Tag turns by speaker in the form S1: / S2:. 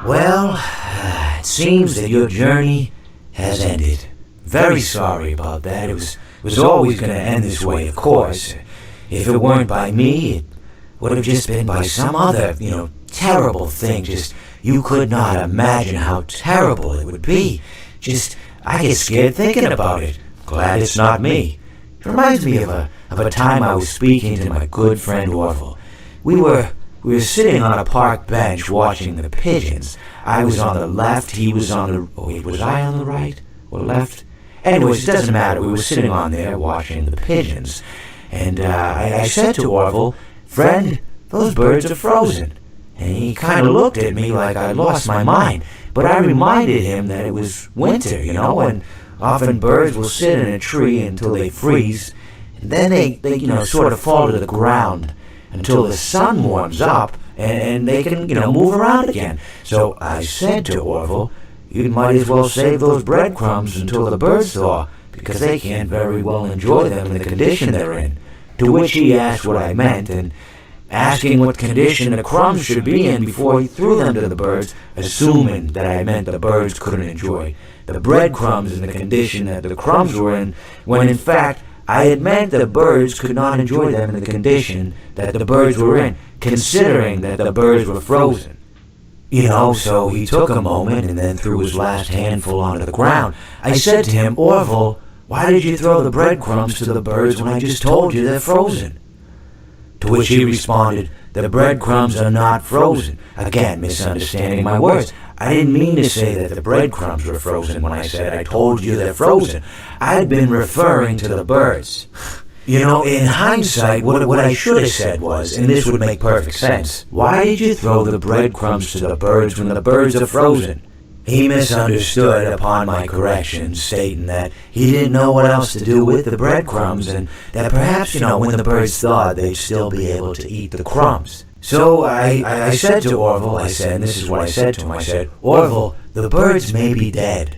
S1: Well, it seems that your journey has ended. Very sorry about that. It was always going to end this way, of course. If it weren't by me, it would have just been by some other, terrible thing. Just, you could not imagine how terrible it would be. Just, I get scared thinking about it. Glad it's not me. It reminds me of a time I was speaking to my good friend Orville. We were sitting on a park bench watching the pigeons. I was on the left, he was on the... Oh, wait, was I on the right or left? Anyways, it doesn't matter. We were sitting on there watching the pigeons. And I said to Orville, "Friend, those birds are frozen." And he kind of looked at me like I lost my mind. But I reminded him that it was winter, and often birds will sit in a tree until they freeze. And then they sort of fall to the ground until the sun warms up and they can, move around again. So I said to Orville, "You might as well save those breadcrumbs until the birds thaw, because they can't very well enjoy them in the condition they're in." To which he asked what I meant, and asking what condition the crumbs should be in before he threw them to the birds, assuming that I meant the birds couldn't enjoy the breadcrumbs in the condition that the crumbs were in, when in fact I had meant the birds could not enjoy them in the condition that the birds were in, considering that the birds were frozen. So he took a moment and then threw his last handful onto the ground. I said to him, "Orville, why did you throw the breadcrumbs to the birds when I just told you they're frozen?" To which he responded, "The breadcrumbs are not frozen." Again, misunderstanding my words. I didn't mean to say that the breadcrumbs were frozen when I said I told you they're frozen. I'd been referring to the birds. In hindsight, what I should have said was, and this would make perfect sense, "Why did you throw the breadcrumbs to the birds when the birds are frozen?" He misunderstood upon my correction, stating that he didn't know what else to do with the breadcrumbs, and that perhaps, when the birds thawed, they'd still be able to eat the crumbs. So I said to Orville, and this is what I said to him, I said, "Orville, the birds may be dead,